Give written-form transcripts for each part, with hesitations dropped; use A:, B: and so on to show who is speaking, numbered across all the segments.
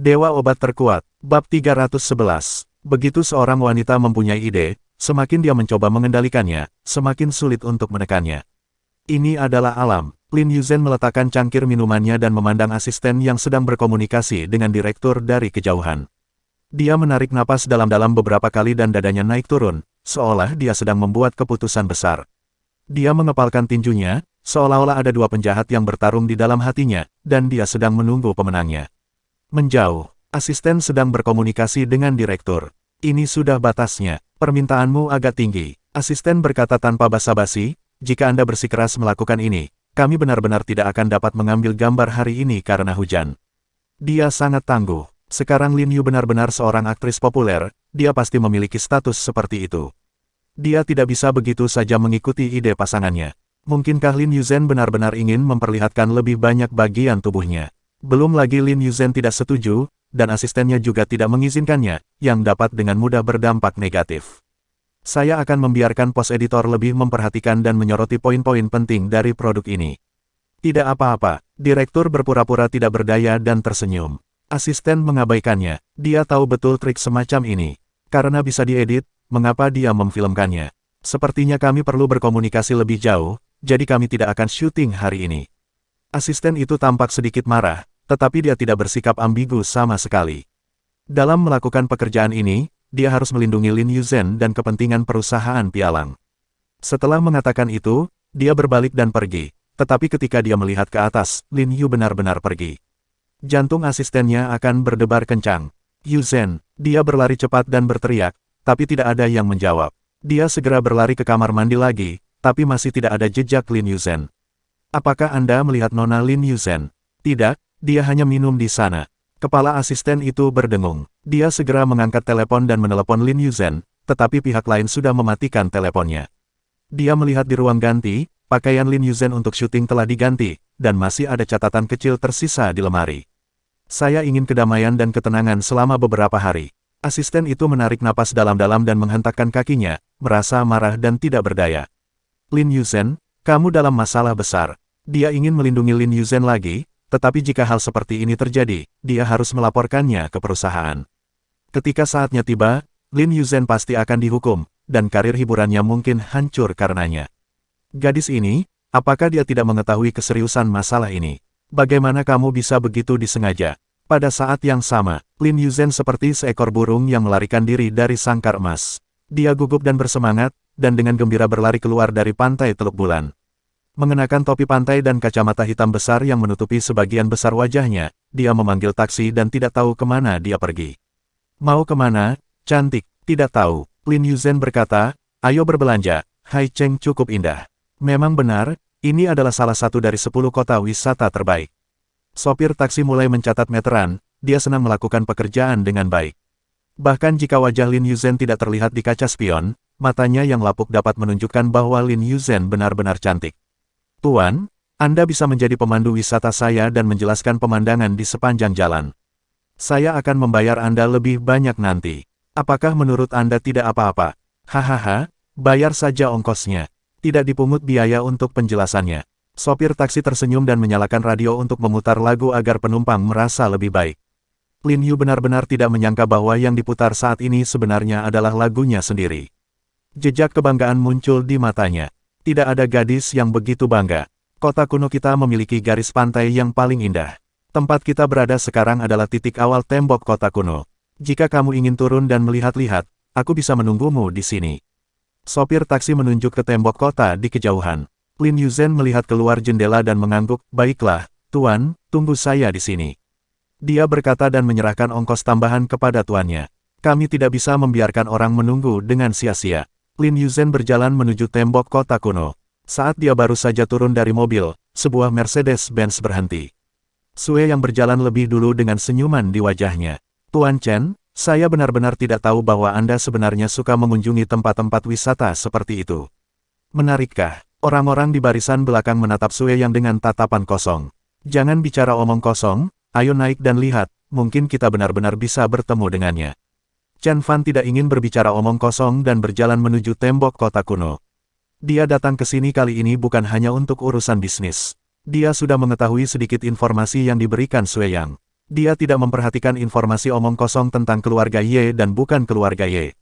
A: Dewa Obat Terkuat, Bab 311. Begitu seorang wanita mempunyai ide, semakin dia mencoba mengendalikannya, semakin sulit untuk menekannya. Ini adalah alam. Lin Yuzhen meletakkan cangkir minumannya dan memandang asisten yang sedang berkomunikasi dengan direktur dari kejauhan. Dia menarik napas dalam-dalam beberapa kali dan dadanya naik turun, seolah dia sedang membuat keputusan besar. Dia mengepalkan tinjunya, seolah-olah ada dua penjahat yang bertarung di dalam hatinya, dan dia sedang menunggu pemenangnya. Menjauh, asisten sedang berkomunikasi dengan direktur. Ini sudah batasnya, permintaanmu agak tinggi. Asisten berkata tanpa basa-basi, jika Anda bersikeras melakukan ini, kami benar-benar tidak akan dapat mengambil gambar hari ini karena hujan. Dia sangat tangguh. Sekarang Lin Yu benar-benar seorang aktris populer, dia pasti memiliki status seperti itu. Dia tidak bisa begitu saja mengikuti ide pasangannya. Mungkinkah Lin Yuzhen benar-benar ingin memperlihatkan lebih banyak bagian tubuhnya? Belum lagi Lin Yuzhen tidak setuju, dan asistennya juga tidak mengizinkannya, yang dapat dengan mudah berdampak negatif. Saya akan membiarkan pos editor lebih memperhatikan dan menyoroti poin-poin penting dari produk ini. Tidak apa-apa, direktur berpura-pura tidak berdaya dan tersenyum. Asisten mengabaikannya, dia tahu betul trik semacam ini. Karena bisa diedit, mengapa dia memfilmkannya? Sepertinya kami perlu berkomunikasi lebih jauh, jadi kami tidak akan syuting hari ini. Asisten itu tampak sedikit marah, tetapi dia tidak bersikap ambigu sama sekali. Dalam melakukan pekerjaan ini, dia harus melindungi Lin Yuzhen dan kepentingan perusahaan pialang. Setelah mengatakan itu, dia berbalik dan pergi, tetapi ketika dia melihat ke atas, Lin Yu benar-benar pergi. Jantung asistennya akan berdebar kencang. Yuzhen, dia berlari cepat dan berteriak, tapi tidak ada yang menjawab. Dia segera berlari ke kamar mandi lagi, tapi masih tidak ada jejak Lin Yuzhen. Apakah Anda melihat Nona Lin Yuzhen? Tidak. Dia hanya minum di sana. Kepala asisten itu berdengung. Dia segera mengangkat telepon dan menelepon Lin Yuzhen, tetapi pihak lain sudah mematikan teleponnya. Dia melihat di ruang ganti, pakaian Lin Yuzhen untuk syuting telah diganti, dan masih ada catatan kecil tersisa di lemari. Saya ingin kedamaian dan ketenangan selama beberapa hari. Asisten itu menarik napas dalam-dalam dan menghentakkan kakinya, merasa marah dan tidak berdaya. Lin Yuzhen, kamu dalam masalah besar. Dia ingin melindungi Lin Yuzhen lagi, tetapi jika hal seperti ini terjadi, dia harus melaporkannya ke perusahaan. Ketika saatnya tiba, Lin Yuzhen pasti akan dihukum, dan karir hiburannya mungkin hancur karenanya. Gadis ini, apakah dia tidak mengetahui keseriusan masalah ini? Bagaimana kamu bisa begitu disengaja? Pada saat yang sama, Lin Yuzhen seperti seekor burung yang melarikan diri dari sangkar emas. Dia gugup dan bersemangat, dan dengan gembira berlari keluar dari pantai Teluk Bulan. Mengenakan topi pantai dan kacamata hitam besar yang menutupi sebagian besar wajahnya, dia memanggil taksi dan tidak tahu kemana dia pergi. Mau kemana, cantik? Tidak tahu. Lin Yuzhen berkata, ayo berbelanja, Hai Cheng cukup indah. Memang benar, ini adalah salah satu dari 10 kota wisata terbaik. Sopir taksi mulai mencatat meteran, dia senang melakukan pekerjaan dengan baik. Bahkan jika wajah Lin Yuzhen tidak terlihat di kaca spion, matanya yang lapuk dapat menunjukkan bahwa Lin Yuzhen benar-benar cantik. Tuan, Anda bisa menjadi pemandu wisata saya dan menjelaskan pemandangan di sepanjang jalan. Saya akan membayar Anda lebih banyak nanti. Apakah menurut Anda tidak apa-apa? Hahaha, bayar saja ongkosnya. Tidak dipungut biaya untuk penjelasannya. Sopir taksi tersenyum dan menyalakan radio untuk memutar lagu agar penumpang merasa lebih baik. Lin Yu benar-benar tidak menyangka bahwa yang diputar saat ini sebenarnya adalah lagunya sendiri. Jejak kebanggaan muncul di matanya. Tidak ada gadis yang begitu bangga. Kota kuno kita memiliki garis pantai yang paling indah. Tempat kita berada sekarang adalah titik awal tembok kota kuno. Jika kamu ingin turun dan melihat-lihat, aku bisa menunggumu di sini. Sopir taksi menunjuk ke tembok kota di kejauhan. Lin Yuzhen melihat keluar jendela dan mengangguk, baiklah, tuan, tunggu saya di sini. Dia berkata dan menyerahkan ongkos tambahan kepada tuannya. Kami tidak bisa membiarkan orang menunggu dengan sia-sia. Lin Yuzhen berjalan menuju tembok kota kuno. Saat dia baru saja turun dari mobil, sebuah Mercedes-Benz berhenti. Sue yang berjalan lebih dulu dengan senyuman di wajahnya. Tuan Chen, saya benar-benar tidak tahu bahwa Anda sebenarnya suka mengunjungi tempat-tempat wisata seperti itu. Menarikkah? Orang-orang di barisan belakang menatap Sue yang dengan tatapan kosong. Jangan bicara omong kosong, ayo naik dan lihat, mungkin kita benar-benar bisa bertemu dengannya. Chen Fan tidak ingin berbicara omong kosong dan berjalan menuju tembok kota kuno. Dia datang ke sini kali ini bukan hanya untuk urusan bisnis. Dia sudah mengetahui sedikit informasi yang diberikan Sue Yang. Dia tidak memperhatikan informasi omong kosong tentang keluarga Ye dan bukan keluarga Ye.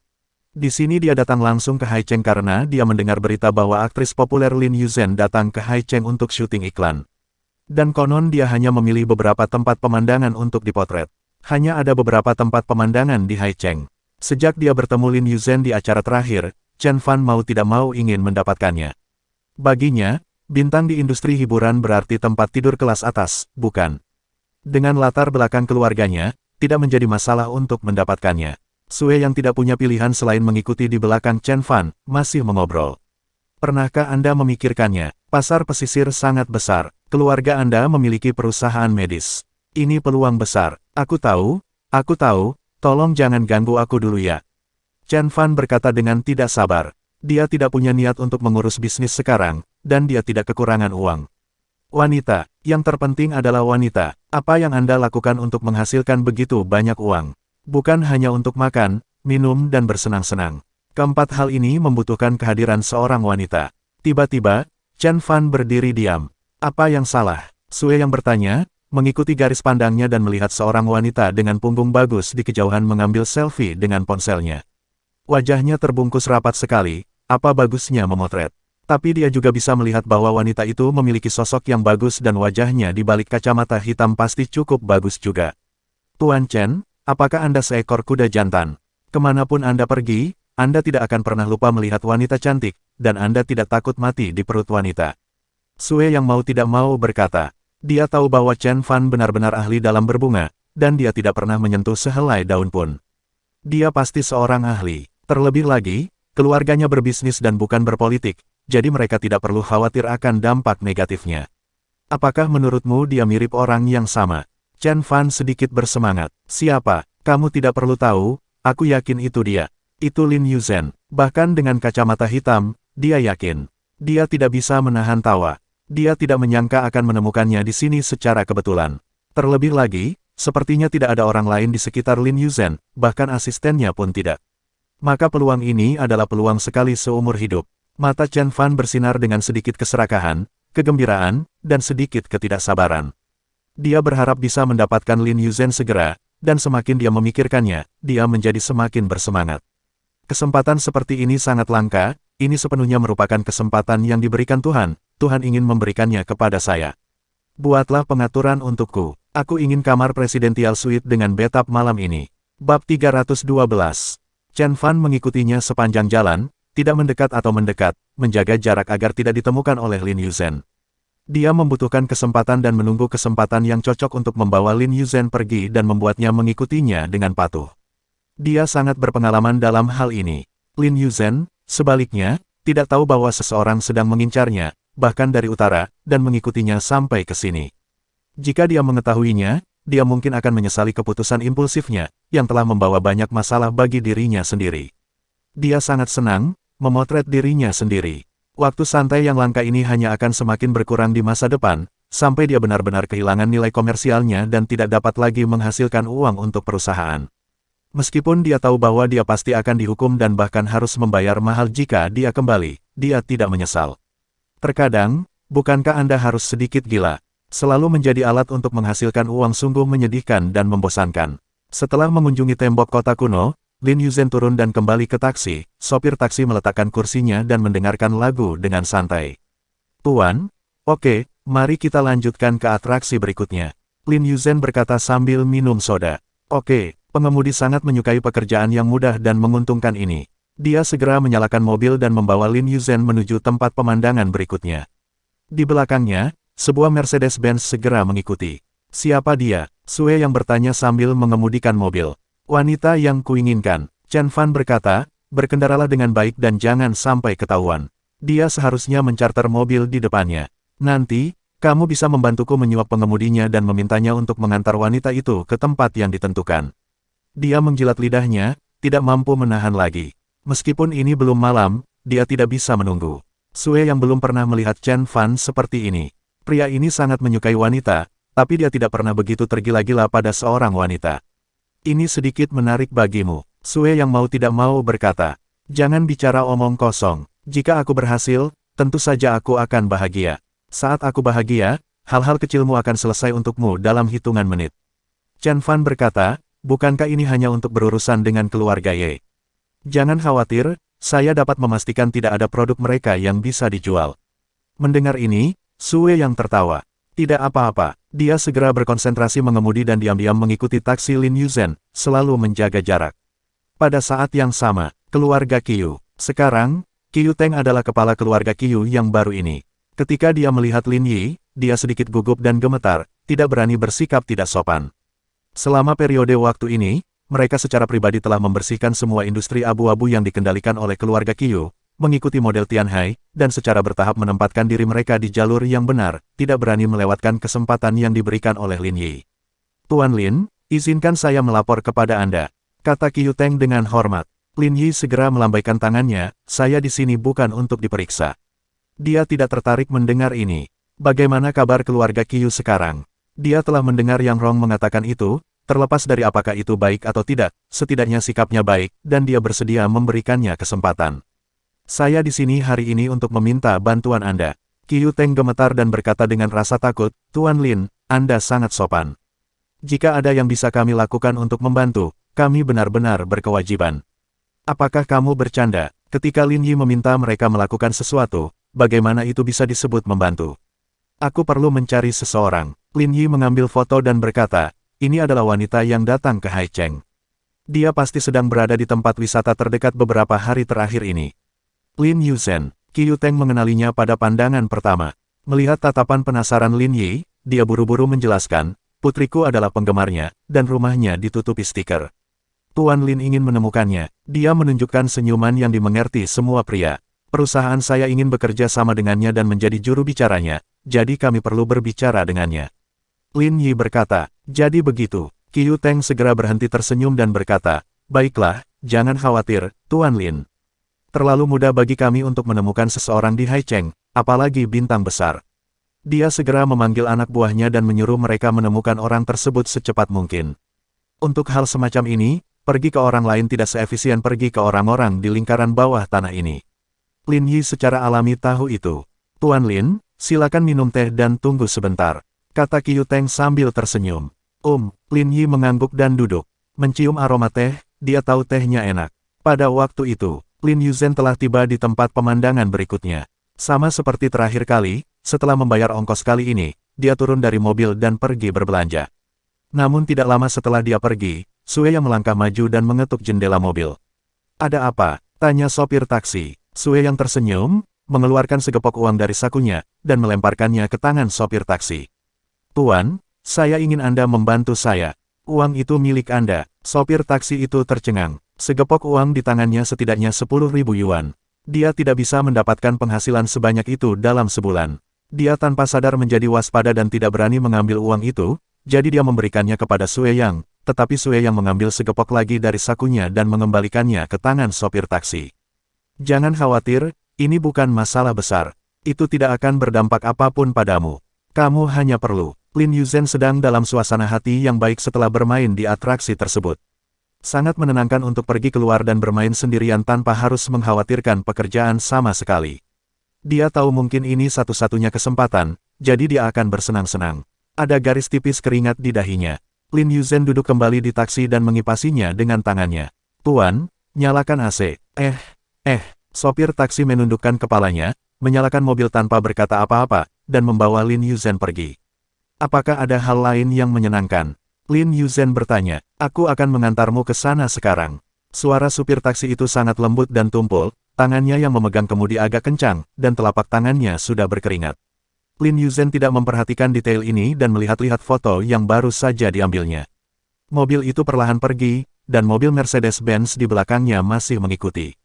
A: Di sini dia datang langsung ke Haicheng karena dia mendengar berita bahwa aktris populer Lin Yuzhen datang ke Haicheng untuk syuting iklan. Dan konon dia hanya memilih beberapa tempat pemandangan untuk dipotret. Hanya ada beberapa tempat pemandangan di Haicheng. Sejak dia bertemu Lin Yuzhen di acara terakhir, Chen Fan mau tidak mau ingin mendapatkannya. Baginya, bintang di industri hiburan berarti tempat tidur kelas atas, bukan? Dengan latar belakang keluarganya, tidak menjadi masalah untuk mendapatkannya. Sue yang tidak punya pilihan selain mengikuti di belakang Chen Fan, masih mengobrol. Pernahkah Anda memikirkannya? Pasar pesisir sangat besar. Keluarga Anda memiliki perusahaan medis. Ini peluang besar. Aku tahu, tolong jangan ganggu aku dulu ya. Chen Fan berkata dengan tidak sabar. Dia tidak punya niat untuk mengurus bisnis sekarang, dan dia tidak kekurangan uang. Wanita, yang terpenting adalah wanita. Apa yang Anda lakukan untuk menghasilkan begitu banyak uang? Bukan hanya untuk makan, minum dan bersenang-senang. Keempat hal ini membutuhkan kehadiran seorang wanita. Tiba-tiba, Chen Fan berdiri diam. Apa yang salah? Sue yang bertanya, mengikuti garis pandangnya dan melihat seorang wanita dengan punggung bagus di kejauhan mengambil selfie dengan ponselnya. Wajahnya terbungkus rapat sekali, apa bagusnya memotret. Tapi dia juga bisa melihat bahwa wanita itu memiliki sosok yang bagus dan wajahnya di balik kacamata hitam pasti cukup bagus juga. Tuan Chen, apakah Anda seekor kuda jantan? Kemanapun Anda pergi, Anda tidak akan pernah lupa melihat wanita cantik, dan Anda tidak takut mati di perut wanita. Sue yang mau tidak mau berkata, dia tahu bahwa Chen Fan benar-benar ahli dalam berbunga, dan dia tidak pernah menyentuh sehelai daun pun. Dia pasti seorang ahli. Terlebih lagi, keluarganya berbisnis dan bukan berpolitik, jadi mereka tidak perlu khawatir akan dampak negatifnya. Apakah menurutmu dia mirip orang yang sama? Chen Fan sedikit bersemangat. Siapa? Kamu tidak perlu tahu, aku yakin itu dia. Itu Lin Yuzhen. Bahkan dengan kacamata hitam, dia yakin. Dia tidak bisa menahan tawa. Dia tidak menyangka akan menemukannya di sini secara kebetulan. Terlebih lagi, sepertinya tidak ada orang lain di sekitar Lin Yuzhen, bahkan asistennya pun tidak. Maka peluang ini adalah peluang sekali seumur hidup. Mata Chen Fan bersinar dengan sedikit keserakahan, kegembiraan, dan sedikit ketidaksabaran. Dia berharap bisa mendapatkan Lin Yuzhen segera, dan semakin dia memikirkannya, dia menjadi semakin bersemangat. Kesempatan seperti ini sangat langka, ini sepenuhnya merupakan kesempatan yang diberikan Tuhan, Tuhan ingin memberikannya kepada saya. Buatlah pengaturan untukku. Aku ingin kamar presidential suite dengan bathtub malam ini. Bab 312. Chen Fan mengikutinya sepanjang jalan, tidak mendekat atau mendekat, menjaga jarak agar tidak ditemukan oleh Lin Yuzhen. Dia membutuhkan kesempatan dan menunggu kesempatan yang cocok untuk membawa Lin Yuzhen pergi dan membuatnya mengikutinya dengan patuh. Dia sangat berpengalaman dalam hal ini. Lin Yuzhen, sebaliknya, tidak tahu bahwa seseorang sedang mengincarnya, bahkan dari utara, dan mengikutinya sampai ke sini. Jika dia mengetahuinya, dia mungkin akan menyesali keputusan impulsifnya, yang telah membawa banyak masalah bagi dirinya sendiri. Dia sangat senang memotret dirinya sendiri. Waktu santai yang langka ini hanya akan semakin berkurang di masa depan, sampai dia benar-benar kehilangan nilai komersialnya dan tidak dapat lagi menghasilkan uang untuk perusahaan. Meskipun dia tahu bahwa dia pasti akan dihukum dan bahkan harus membayar mahal jika dia kembali, dia tidak menyesal. Terkadang, bukankah Anda harus sedikit gila? Selalu menjadi alat untuk menghasilkan uang sungguh menyedihkan dan membosankan. Setelah mengunjungi tembok kota kuno, Lin Yuzhen turun dan kembali ke taksi. Sopir taksi meletakkan kursinya dan mendengarkan lagu dengan santai. Tuan, oke, mari kita lanjutkan ke atraksi berikutnya. Lin Yuzhen berkata sambil minum soda. Oke, pengemudi sangat menyukai pekerjaan yang mudah dan menguntungkan ini. Dia segera menyalakan mobil dan membawa Lin Yuzhen menuju tempat pemandangan berikutnya. Di belakangnya, sebuah Mercedes-Benz segera mengikuti. Siapa dia? Sue yang bertanya sambil mengemudikan mobil. Wanita yang kuinginkan. Chen Fan berkata, berkendaralah dengan baik dan jangan sampai ketahuan. Dia seharusnya mencarter mobil di depannya. Nanti, kamu bisa membantuku menyuap pengemudinya dan memintanya untuk mengantar wanita itu ke tempat yang ditentukan. Dia menjilat lidahnya, tidak mampu menahan lagi. Meskipun ini belum malam, dia tidak bisa menunggu. Sue yang belum pernah melihat Chen Fan seperti ini. Pria ini sangat menyukai wanita, tapi dia tidak pernah begitu tergila-gila pada seorang wanita. Ini sedikit menarik bagimu. Sue yang mau tidak mau berkata, jangan bicara omong kosong. Jika aku berhasil, tentu saja aku akan bahagia. Saat aku bahagia, hal-hal kecilmu akan selesai untukmu dalam hitungan menit. Chen Fan berkata, bukankah ini hanya untuk berurusan dengan keluarga Ye? Jangan khawatir, saya dapat memastikan tidak ada produk mereka yang bisa dijual. Mendengar ini, Sue yang tertawa. Tidak apa-apa, dia segera berkonsentrasi mengemudi dan diam-diam mengikuti taksi Lin Yuzhen, selalu menjaga jarak. Pada saat yang sama, keluarga Qiu. Sekarang, Qiu Teng adalah kepala keluarga Qiu yang baru ini. Ketika dia melihat Lin Yi, dia sedikit gugup dan gemetar, tidak berani bersikap tidak sopan. Selama periode waktu ini, mereka secara pribadi telah membersihkan semua industri abu-abu yang dikendalikan oleh keluarga Qiu, mengikuti model Tianhai, dan secara bertahap menempatkan diri mereka di jalur yang benar, tidak berani melewatkan kesempatan yang diberikan oleh Lin Yi. Tuan Lin, izinkan saya melapor kepada Anda, kata Qiu Teng dengan hormat. Lin Yi segera melambaikan tangannya, saya di sini bukan untuk diperiksa. Dia tidak tertarik mendengar ini. Bagaimana kabar keluarga Qiu sekarang? Dia telah mendengar Yang Rong mengatakan itu, terlepas dari apakah itu baik atau tidak, setidaknya sikapnya baik, dan dia bersedia memberikannya kesempatan. Saya di sini hari ini untuk meminta bantuan Anda. Qiu Teng gemetar dan berkata dengan rasa takut, Tuan Lin, Anda sangat sopan. Jika ada yang bisa kami lakukan untuk membantu, kami benar-benar berkewajiban. Apakah kamu bercanda? Ketika Lin Yi meminta mereka melakukan sesuatu, bagaimana itu bisa disebut membantu? Aku perlu mencari seseorang. Lin Yi mengambil foto dan berkata, ini adalah wanita yang datang ke Haicheng. Dia pasti sedang berada di tempat wisata terdekat beberapa hari terakhir ini. Lin Yuzhen, Qiu Teng mengenalinya pada pandangan pertama. Melihat tatapan penasaran Lin Yi, dia buru-buru menjelaskan, putriku adalah penggemarnya, dan rumahnya ditutupi stiker. Tuan Lin ingin menemukannya. Dia menunjukkan senyuman yang dimengerti semua pria. Perusahaan saya ingin bekerja sama dengannya dan menjadi juru bicaranya, jadi kami perlu berbicara dengannya. Lin Yi berkata, jadi begitu. Qiu Teng segera berhenti tersenyum dan berkata, baiklah, jangan khawatir, Tuan Lin. Terlalu mudah bagi kami untuk menemukan seseorang di Haicheng, apalagi bintang besar. Dia segera memanggil anak buahnya dan menyuruh mereka menemukan orang tersebut secepat mungkin. Untuk hal semacam ini, pergi ke orang lain tidak seefisien pergi ke orang-orang di lingkaran bawah tanah ini. Lin Yi secara alami tahu itu. Tuan Lin, silakan minum teh dan tunggu sebentar, kata Qiu Teng sambil tersenyum. Lin Yi mengangguk dan duduk. Mencium aroma teh, dia tahu tehnya enak. Pada waktu itu, Lin Yuzhen telah tiba di tempat pemandangan berikutnya. Sama seperti terakhir kali, setelah membayar ongkos kali ini, dia turun dari mobil dan pergi berbelanja. Namun tidak lama setelah dia pergi, Sue yang melangkah maju dan mengetuk jendela mobil. Ada apa? Tanya sopir taksi. Sue yang tersenyum, mengeluarkan segepok uang dari sakunya, dan melemparkannya ke tangan sopir taksi. Tuan, saya ingin Anda membantu saya. Uang itu milik Anda. Sopir taksi itu tercengang. Segepok uang di tangannya setidaknya 10.000 yuan. Dia tidak bisa mendapatkan penghasilan sebanyak itu dalam sebulan. Dia tanpa sadar menjadi waspada dan tidak berani mengambil uang itu, jadi dia memberikannya kepada Sue Yang, tetapi Sue Yang mengambil segepok lagi dari sakunya dan mengembalikannya ke tangan sopir taksi. Jangan khawatir, ini bukan masalah besar. Itu tidak akan berdampak apapun padamu. Kamu hanya perlu. Lin Yuzhen sedang dalam suasana hati yang baik setelah bermain di atraksi tersebut. Sangat menenangkan untuk pergi keluar dan bermain sendirian tanpa harus mengkhawatirkan pekerjaan sama sekali. Dia tahu mungkin ini satu-satunya kesempatan, jadi dia akan bersenang-senang. Ada garis tipis keringat di dahinya. Lin Yuzhen duduk kembali di taksi dan mengipasinya dengan tangannya. Tuan, nyalakan AC. Sopir taksi menundukkan kepalanya, menyalakan mobil tanpa berkata apa-apa, dan membawa Lin Yuzhen pergi. Apakah ada hal lain yang menyenangkan? Lin Yuzhen bertanya, aku akan mengantarmu ke sana sekarang. Suara supir taksi itu sangat lembut dan tumpul, tangannya yang memegang kemudi agak kencang, dan telapak tangannya sudah berkeringat. Lin Yuzhen tidak memperhatikan detail ini dan melihat-lihat foto yang baru saja diambilnya. Mobil itu perlahan pergi, dan mobil Mercedes-Benz di belakangnya masih mengikuti.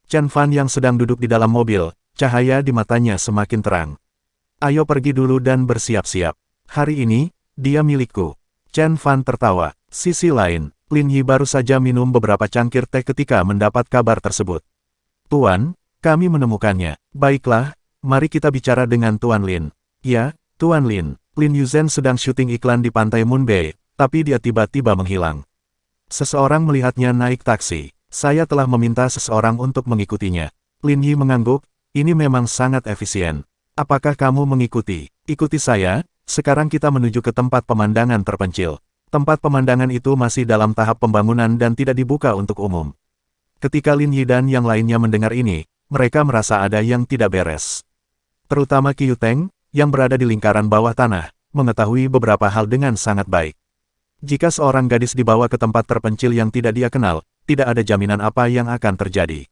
A: Chen Fan yang sedang duduk di dalam mobil, cahaya di matanya semakin terang. Ayo pergi dulu dan bersiap-siap. Hari ini, dia milikku. Chen Fan tertawa. Sisi lain, Lin Yi baru saja minum beberapa cangkir teh ketika mendapat kabar tersebut. Tuan, kami menemukannya. Baiklah, mari kita bicara dengan Tuan Lin. Ya, Tuan Lin. Lin Yuzhen sedang syuting iklan di pantai Moonbay, tapi dia tiba-tiba menghilang. Seseorang melihatnya naik taksi. Saya telah meminta seseorang untuk mengikutinya. Lin Yi mengangguk, ini memang sangat efisien. Apakah kamu mengikuti? Ikuti saya, sekarang kita menuju ke tempat pemandangan terpencil. Tempat pemandangan itu masih dalam tahap pembangunan dan tidak dibuka untuk umum. Ketika Lin Yi dan yang lainnya mendengar ini, mereka merasa ada yang tidak beres. Terutama Qiu Teng, yang berada di lingkaran bawah tanah, mengetahui beberapa hal dengan sangat baik. Jika seorang gadis dibawa ke tempat terpencil yang tidak dia kenal, tidak ada jaminan apa yang akan terjadi.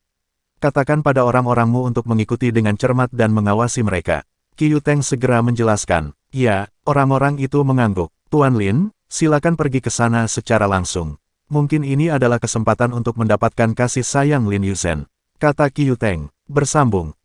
A: Katakan pada orang-orangmu untuk mengikuti dengan cermat dan mengawasi mereka. Qiu Teng segera menjelaskan. Ya, orang-orang itu mengangguk. Tuan Lin, silakan pergi ke sana secara langsung. Mungkin ini adalah kesempatan untuk mendapatkan kasih sayang Lin Yuzhen, kata Qiu Teng. Bersambung,